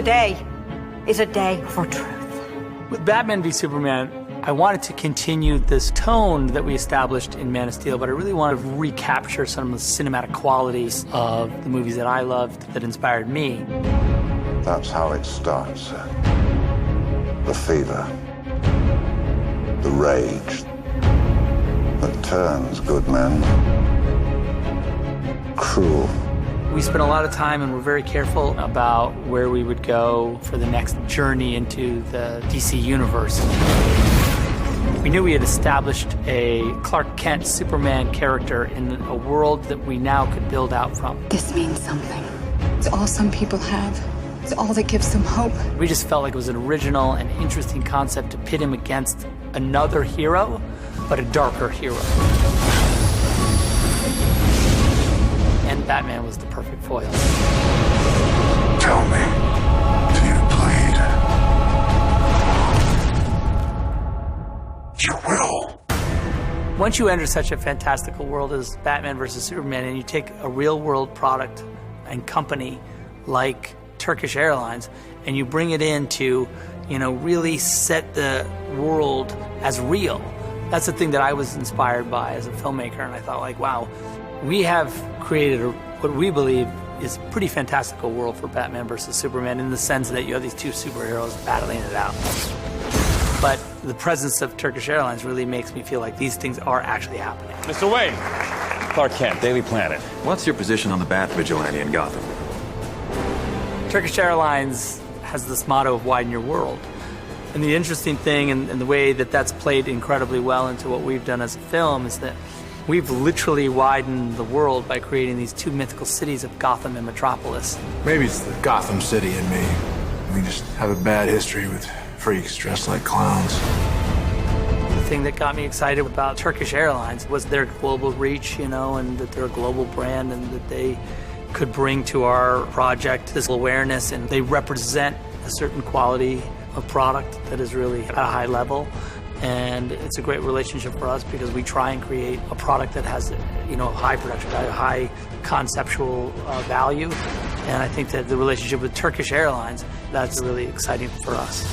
Today is a day for truth. With Batman v Superman, I wanted to continue this tone that we established in Man of Steel, but I really wanted to recapture some of the cinematic qualities of the movies that I loved, that inspired me. That's how it starts, sir. The fever, the rage that turns good men cruel. We spent a lot of time and were very careful about where we would go for the next journey into the DC universe. We knew we had established a Clark Kent Superman character in a world that we now could build out from. This means something. It's all some people have. It's all that gives them hope. We just felt like it was an original and interesting concept to pit him against another hero, but a darker hero. And Batman was the perfect foil. Tell me, do you bleed? You will. Once you enter such a fantastical world as Batman versus Superman, and you take a real world product and company like Turkish Airlines, and you bring it in to, really set the world as real. That's the thing that I was inspired by as a filmmaker, and I thought, wow, we have created what we believe is a pretty fantastical world for Batman versus Superman, in the sense that you have these two superheroes battling it out. But the presence of Turkish Airlines really makes me feel like these things are actually happening. Mr. Wayne, Clark Kent, Daily Planet. What's your position on the Bat Vigilante in Gotham? Turkish Airlines has this motto of widen your world. And the interesting thing, and the way that that's played incredibly well into what we've done as a film, is that we've literally widened the world by creating these two mythical cities of Gotham and Metropolis. Maybe it's the Gotham City in me. We just have a bad history with freaks dressed like clowns. The thing that got me excited about Turkish Airlines was their global reach, and that they're a global brand, and that they could bring to our project this awareness, and they represent a certain quality of product that is really at a high level. And it's a great relationship for us because we try and create a product that has, high production value, high conceptual value. And I think that the relationship with Turkish Airlines, that's really exciting for us.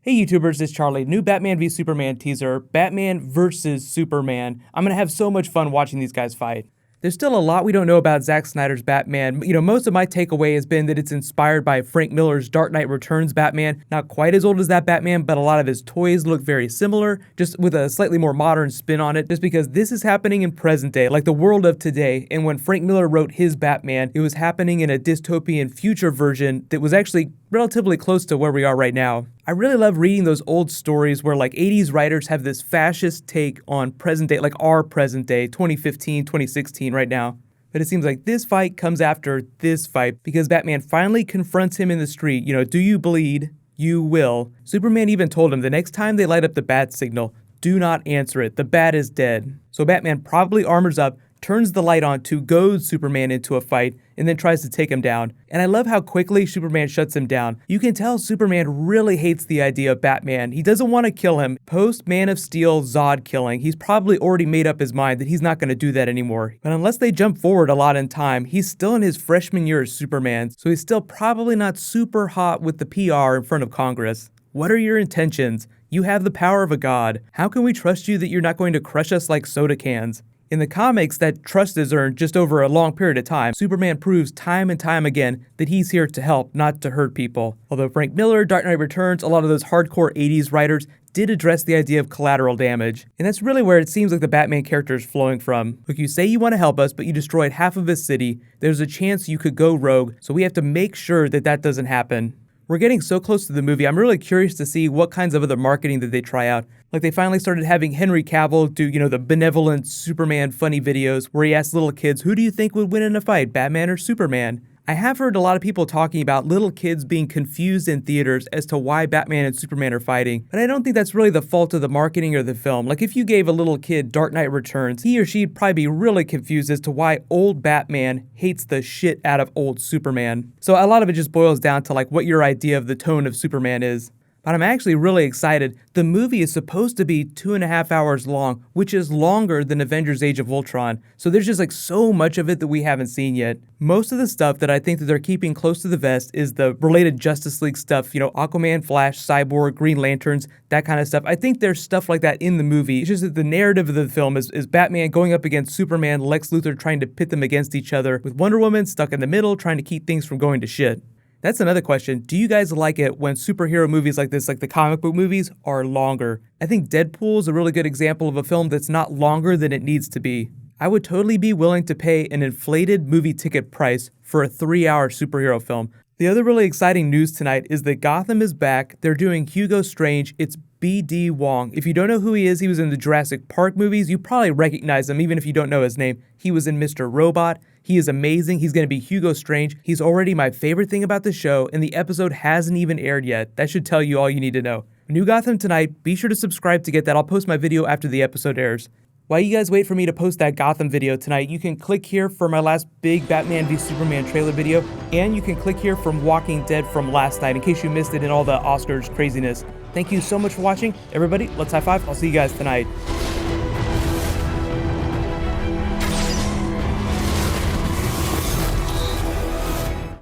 Hey YouTubers, it's Charlie. New Batman v Superman teaser, Batman versus Superman. I'm gonna have so much fun watching these guys fight. There's still a lot we don't know about Zack Snyder's Batman. Most of my takeaway has been that it's inspired by Frank Miller's Dark Knight Returns Batman. Not quite as old as that Batman, but a lot of his toys look very similar, just with a slightly more modern spin on it, just because this is happening in present day, like the world of today. And when Frank Miller wrote his Batman, it was happening in a dystopian future version that was actually relatively close to where we are right now. I really love reading those old stories where 80s writers have this fascist take on present day, like our present day, 2015, 2016 right now. But it seems like this fight comes after this fight because Batman finally confronts him in the street. Do you bleed? You will. Superman even told him the next time they light up the bat signal, do not answer it. The bat is dead. So Batman probably armors up, turns the light on to goad Superman into a fight, and then tries to take him down. And I love how quickly Superman shuts him down. You can tell Superman really hates the idea of Batman. He doesn't want to kill him. Post Man of Steel Zod killing, he's probably already made up his mind that he's not going to do that anymore. But unless they jump forward a lot in time, he's still in his freshman year as Superman, so he's still probably not super hot with the PR in front of Congress. What are your intentions? You have the power of a god. How can we trust you that you're not going to crush us like soda cans? In the comics, that trust is earned just over a long period of time. Superman proves time and time again that he's here to help, not to hurt people. Although Frank Miller, Dark Knight Returns, a lot of those hardcore 80s writers did address the idea of collateral damage. And that's really where it seems like the Batman character is flowing from. Look, you say you want to help us, but you destroyed half of his city. There's a chance you could go rogue, so we have to make sure that that doesn't happen. We're getting so close to the movie, I'm really curious to see what kinds of other marketing that they try out. Like they finally started having Henry Cavill do, the benevolent Superman funny videos where he asks little kids, who do you think would win in a fight, Batman or Superman? I have heard a lot of people talking about little kids being confused in theaters as to why Batman and Superman are fighting, but I don't think that's really the fault of the marketing or the film. Like, if you gave a little kid Dark Knight Returns, he or she'd probably be really confused as to why old Batman hates the shit out of old Superman. So a lot of it just boils down to like what your idea of the tone of Superman is. But I'm actually really excited. The movie is supposed to be 2.5 hours long, which is longer than Avengers Age of Ultron. So there's just like so much of it that we haven't seen yet. Most of the stuff that I think that they're keeping close to the vest is the related Justice League stuff, you know, Aquaman, Flash, Cyborg, Green Lanterns, that kind of stuff. I think there's stuff like that in the movie. It's just that the narrative of the film is Batman going up against Superman, Lex Luthor trying to pit them against each other, with Wonder Woman stuck in the middle trying to keep things from going to shit. That's another question. Do you guys like it when superhero movies like this, like the comic book movies, are longer? I think Deadpool is a really good example of a film that's not longer than it needs to be. I would totally be willing to pay an inflated movie ticket price for a 3-hour superhero film. The other really exciting news tonight is that Gotham is back. They're doing Hugo Strange. It's B.D. Wong. If you don't know who he is, he was in the Jurassic Park movies. You probably recognize him even if you don't know his name. He was in Mr. Robot. He is amazing. He's going to be Hugo Strange. He's already my favorite thing about the show, and the episode hasn't even aired yet. That should tell you all you need to know. New Gotham tonight. Be sure to subscribe to get that. I'll post my video after the episode airs. While you guys wait for me to post that Gotham video tonight, you can click here for my last big Batman v Superman trailer video, and you can click here from Walking Dead from last night in case you missed it in all the Oscars craziness. Thank you so much for watching. Everybody, let's high five. I'll see you guys tonight.